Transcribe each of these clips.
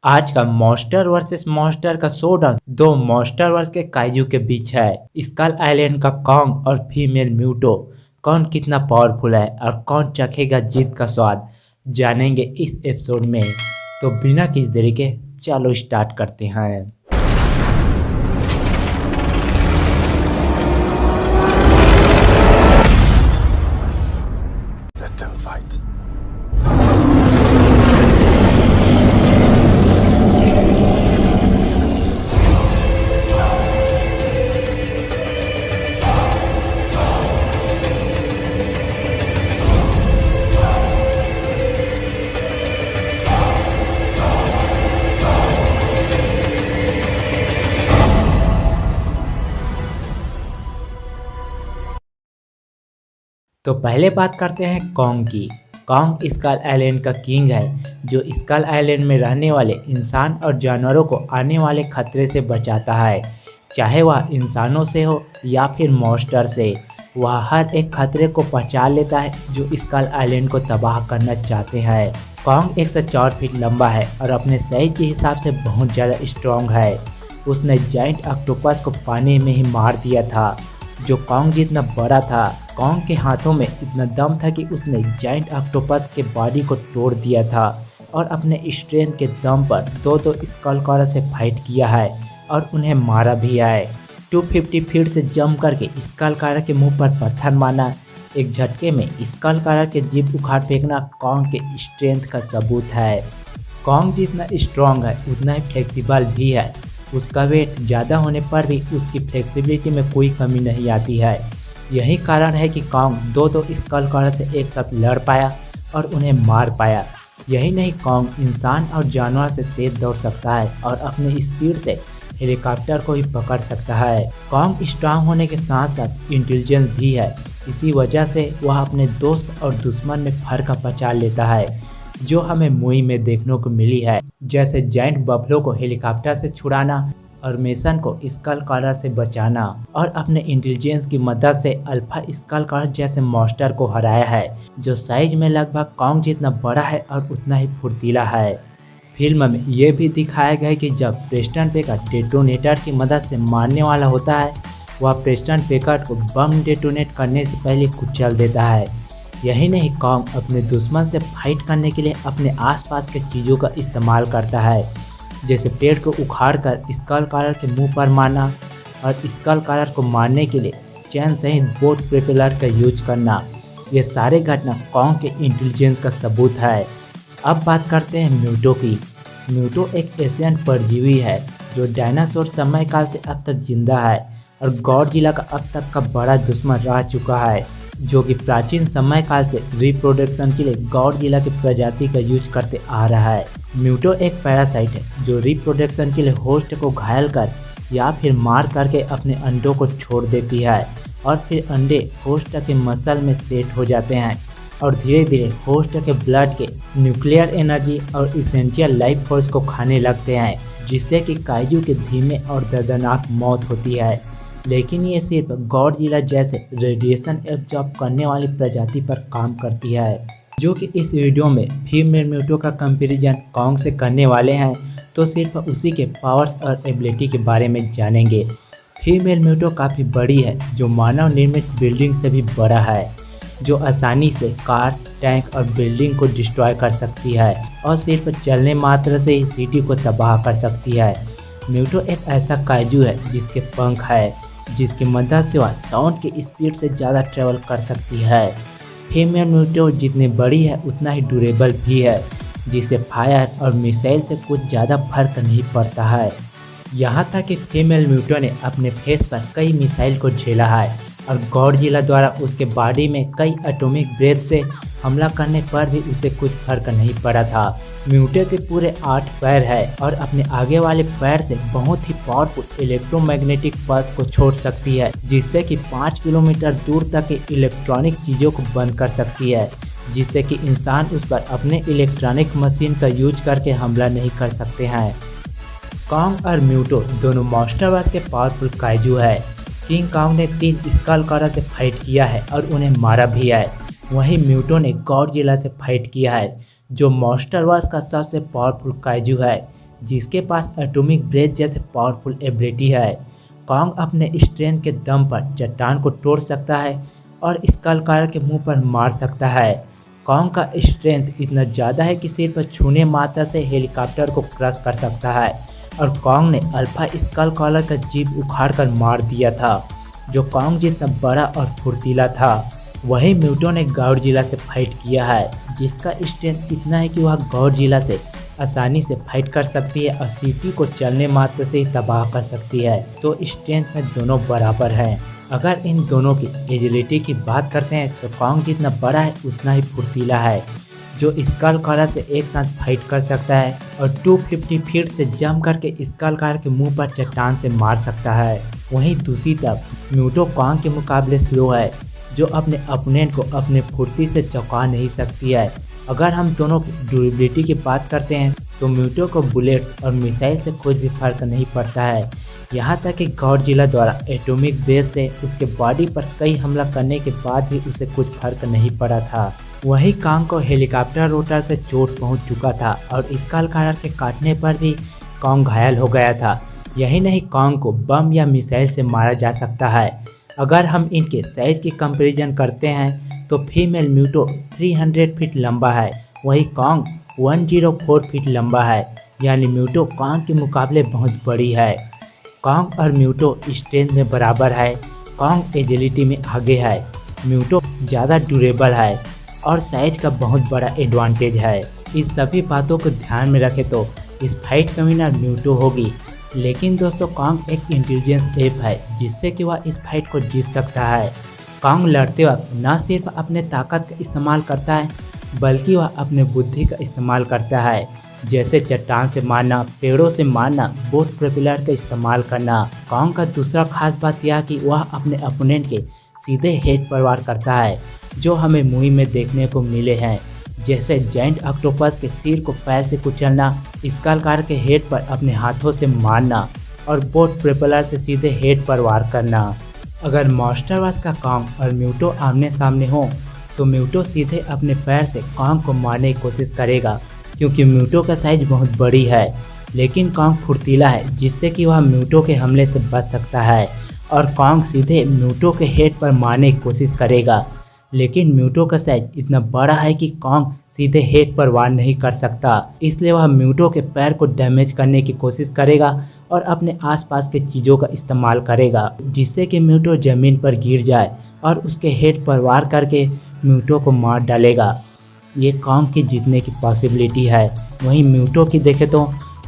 आज का monster versus monster का शोडाउन दो मॉन्स्टर वर्स के काइजू के बीच है। स्कल आइलैंड का कॉन्ग और फीमेल म्यूटो। कौन कितना पावरफुल है और कौन चखेगा जीत का स्वाद, जानेंगे इस एपिसोड में। तो बिना किसी देरी के चलो स्टार्ट करते हैं। Let them fight. तो पहले बात करते हैं कॉन्ग की। कॉन्ग स्कल आइलैंड का किंग है, जो स्कल आइलैंड में रहने वाले इंसान और जानवरों को आने वाले खतरे से बचाता है। चाहे वह इंसानों से हो या फिर मॉन्स्टर से, वह हर एक खतरे को पहचान लेता है जो स्कल आइलैंड को तबाह करना चाहते हैं। कॉन्ग 104 फीट लंबा है और अपने साइज के हिसाब से बहुत ज़्यादा स्ट्रॉन्ग है। उसने जाइंट ऑक्टोपस को पानी में ही मार दिया था, जो कॉन्ग जितना बड़ा था। कॉन्ग के हाथों में इतना दम था कि उसने जाइंट ऑक्टोपस के बॉडी को तोड़ दिया था और अपने स्ट्रेंथ के दम पर दो स्कलकॉरर से फाइट किया है और उन्हें मारा भी है। 250 फीट से जंप करके स्कलकॉरर के मुंह पर पत्थर मारना, एक झटके में स्कलकॉरर के जीभ उखाड़ फेंकना कॉन्ग के स्ट्रेंथ का सबूत है। कॉन्ग जितना स्ट्रॉन्ग है उतना ही फ्लेक्सिबल भी है। उसका वेट ज़्यादा होने पर भी उसकी फ्लेक्सिबिलिटी में कोई कमी नहीं आती है। यही कारण है कि कॉन्ग दो स्कलकॉरर से एक साथ लड़ पाया और उन्हें मार पाया। यही नहीं, कॉन्ग इंसान और जानवर से तेज दौड़ सकता है और अपनी स्पीड से हेलीकॉप्टर को ही पकड़ सकता है। कॉन्ग स्ट्रांग होने के साथ साथ इंटेलिजेंट भी है। इसी वजह से वह अपने दोस्त और दुश्मन में फर्क पहचान लेता है, जो हमें मूवी में देखने को मिली है, जैसे जाइंट बफलो को हेलीकॉप्टर से छुड़ाना और मेसन को स्कलकॉरर से बचाना, और अपने इंटेलिजेंस की मदद से अल्फा स्कलकॉरर जैसे मॉन्स्टर को हराया है, जो साइज में लगभग कॉन्ग जितना बड़ा है और उतना ही फुर्तीला है। फिल्म में ये भी दिखाया गया है कि जब प्रेस्टन पेकर डेटोनेटर की मदद से मारने वाला होता है, वह प्रेस्टन पेकर को बम डेटोनेट करने से पहले कुचल देता है। यही नहीं, कॉन्ग अपने दुश्मन से फाइट करने के लिए अपने आसपास के चीज़ों का इस्तेमाल करता है, जैसे पेड़ को उखाड़कर स्कलकॉरर के मुंह पर मारना और स्कलकॉरर को मारने के लिए चैन सहित बोट प्रोपेलर का यूज करना। ये सारे घटना कॉन्ग के इंटेलिजेंस का सबूत है। अब बात करते हैं म्यूटो की। म्यूटो एक एशियन परजीवी है जो डायनासोर समय काल से अब तक जिंदा है और गॉडजिला का अब तक का बड़ा दुश्मन रह चुका है, जो कि प्राचीन समय काल से रिप्रोडक्शन के लिए गॉडजिला की प्रजाति का यूज करते आ रहा है। म्यूटो एक पैरासाइट है जो रिप्रोडक्शन के लिए होस्ट को घायल कर या फिर मार करके अपने अंडों को छोड़ देती है, और फिर अंडे होस्ट के मसल में सेट हो जाते हैं और धीरे धीरे होस्ट के ब्लड के न्यूक्लियर एनर्जी और इसेंशियल लाइफ फोर्स को खाने लगते हैं, जिससे कि काइजू के धीमे और दर्दनाक मौत होती है। लेकिन ये सिर्फ गॉडजिला जैसे रेडिएशन एब्जॉर्ब करने वाली प्रजाति पर काम करती है। जो कि इस वीडियो में फीमेल म्यूटो का कंपैरिजन कॉन्ग से करने वाले हैं, तो सिर्फ उसी के पावर्स और एबिलिटी के बारे में जानेंगे। फीमेल म्यूटो काफ़ी बड़ी है, जो मानव निर्मित बिल्डिंग से भी बड़ा है, जो आसानी से कार्स, टैंक और बिल्डिंग को डिस्ट्रॉय कर सकती है और सिर्फ चलने मात्र से ही सिटी को तबाह कर सकती है। म्यूटो एक ऐसा काइजू है जिसके पंख है, जिसकी मदद से वह साउंड की स्पीड से ज़्यादा ट्रेवल कर सकती है। फीमेल म्यूटो जितनी बड़ी है उतना ही ड्यूरेबल भी है, जिसे फायर और मिसाइल से कुछ ज़्यादा फर्क नहीं पड़ता है। यहाँ तक कि फीमेल म्यूटो ने अपने फेस पर कई मिसाइल को झेला है और गॉडजिला द्वारा उसके बॉडी में कई एटॉमिक ब्रेथ से हमला करने पर भी उसे कुछ फर्क नहीं पड़ा था। म्यूटो के पूरे 8 पैर है और अपने आगे वाले पैर से बहुत ही पावरफुल इलेक्ट्रोमैग्नेटिक पल्स को छोड़ सकती है, जिससे कि 5 किलोमीटर दूर तक के इलेक्ट्रॉनिक चीज़ों को बंद कर सकती है, जिससे कि इंसान उस पर अपने इलेक्ट्रॉनिक मशीन का यूज करके हमला नहीं कर सकते हैं। कॉन्ग और म्यूटो दोनों मॉन्स्टरवर्स के पावरफुल काइजू है। किंग कॉन्ग ने 3 स्कलकॉरर से फाइट किया है और उन्हें मारा भी है। वहीं म्यूटो ने गॉडजिला से फाइट किया है, जो मॉन्स्टरवर्स का सबसे पावरफुल काइजू है, जिसके पास एटॉमिक ब्रेथ जैसे पावरफुल एबिलिटी है। कॉन्ग अपने स्ट्रेंथ के दम पर चट्टान को तोड़ सकता है और स्कलकार के मुंह पर मार सकता है। कॉन्ग का स्ट्रेंथ इतना ज़्यादा है कि सिर पर छूने मात्र से हेलीकॉप्टर को क्रश कर सकता है और कॉन्ग ने अल्फा स्कल कॉलर का जीभ उखाड़ कर मार दिया था, जो कॉन्ग जितना बड़ा और फुर्तीला था। वहीं म्यूटो ने गॉडजिला से फाइट किया है, जिसका स्ट्रेंथ इतना है कि वह गॉडजिला से आसानी से फाइट कर सकती है और सीपी को चलने मात्र से ही तबाह कर सकती है। तो स्ट्रेंथ में दोनों बराबर हैं। अगर इन दोनों की एजिलिटी की बात करते हैं तो कॉन्ग जितना बड़ा है उतना ही फुर्तीला है, जो स्कल कॉलर से एक साथ फाइट कर सकता है और 250 फीट से जंप करके स्कल कॉलर के मुंह पर चट्टान से मार सकता है। वहीं दूसरी तरफ म्यूटो कॉन्ग के मुकाबले स्लो है, जो अपने अपोनेंट को अपने फुर्ती से चौंका नहीं सकती है। अगर हम दोनों की ड्यूरेबिलिटी की बात करते हैं तो म्यूटो को बुलेट्स और मिसाइल से कुछ भी फर्क नहीं पड़ता है। यहाँ तक कि गॉडजिला द्वारा एटॉमिक ब्रेथ से उसके बॉडी पर कई हमला करने के बाद भी उसे कुछ फर्क नहीं पड़ा था। वहीं कॉन्ग को हेलीकॉप्टर रोटर से चोट पहुँच चुका था और स्कल कॉलर के काटने पर भी कॉन्ग घायल हो गया था। यही नहीं, कॉन्ग को बम या मिसाइल से मारा जा सकता है। अगर हम इनके साइज की कंपैरिजन करते हैं तो फीमेल म्यूटो 300 फीट लंबा है, वहीं कॉन्ग 104 फीट लंबा है, यानी म्यूटो कॉन्ग के मुकाबले बहुत बड़ी है। कॉन्ग और म्यूटो स्ट्रेंथ में बराबर है। कॉन्ग एजिलिटी में आगे है, म्यूटो ज़्यादा ड्यूरेबल है और साइज का बहुत बड़ा एडवांटेज है। इस सभी बातों को ध्यान में रखें तो इस फाइट का विनर म्यूटो होगी। लेकिन दोस्तों, कॉन्ग एक इंटेलिजेंस एप है, जिससे कि वह इस फाइट को जीत सकता है। कॉन्ग लड़ते वक्त न सिर्फ अपने ताकत का इस्तेमाल करता है, बल्कि वह अपने बुद्धि का इस्तेमाल करता है, जैसे चट्टान से मारना, पेड़ों से मारना, बोट प्रोपेलर का इस्तेमाल करना। कॉन्ग का दूसरा खास बात यह कि वह अपने अपोनेंट के सीधे हेड पर वार करता है, जो हमें मूवी में देखने को मिले हैं, जैसे जायंट ऑक्टोपस के सिर को पैर से कुचलना, स्कल कॉलर के हेड पर अपने हाथों से मारना और बोट प्रोपेलर से सीधे हेड पर वार करना। अगर मास्टर वर्स का कॉन्ग और म्यूटो आमने सामने हो तो म्यूटो सीधे अपने पैर से कॉन्ग को मारने की कोशिश करेगा, क्योंकि म्यूटो का साइज बहुत बड़ी है। लेकिन कॉन्ग फुर्तीला है, जिससे कि वह म्यूटो के हमले से बच सकता है और कॉन्ग सीधे म्यूटो के हेड पर मारने की कोशिश करेगा। लेकिन म्यूटो का साइज इतना बड़ा है कि कॉन्ग सीधे हेड पर वार नहीं कर सकता, इसलिए वह म्यूटो के पैर को डैमेज करने की कोशिश करेगा और अपने आसपास के चीज़ों का इस्तेमाल करेगा, जिससे कि म्यूटो ज़मीन पर गिर जाए और उसके हेड पर वार करके म्यूटो को मार डालेगा। ये कॉन्ग की जीतने की पॉसिबिलिटी है। वहीं म्यूटो की देखें तो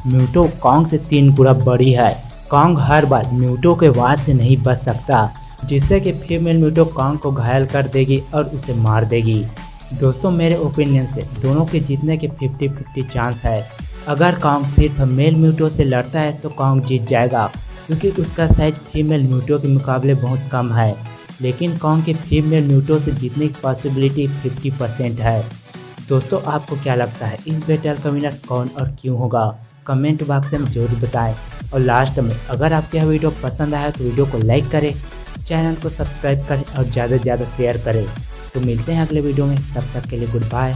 म्यूटो कॉन्ग से 3 गुना बड़ी है। कॉन्ग हर बार म्यूटो के वार से नहीं बच सकता, जिससे कि फीमेल म्यूटो कॉन्ग को घायल कर देगी और उसे मार देगी। दोस्तों, मेरे ओपिनियन से दोनों के जीतने के 50-50 चांस है। अगर कॉन्ग सिर्फ मेल म्यूटो से लड़ता है तो कॉन्ग जीत जाएगा, क्योंकि उसका साइज फीमेल म्यूटो के मुकाबले बहुत कम है। लेकिन कॉन्ग के फीमेल म्यूटो से जीतने की पॉसिबिलिटी 50% है। दोस्तों, आपको क्या लगता है इस बैटल का विनर कौन और क्यों होगा? कमेंट बॉक्स में जरूर बताएं। और लास्ट में, अगर आपको यह वीडियो पसंद आया तो वीडियो को लाइक करें, चैनल को सब्सक्राइब करें और ज़्यादा से ज़्यादा शेयर करें। तो मिलते हैं अगले वीडियो में, तब तक के लिए गुड बाय।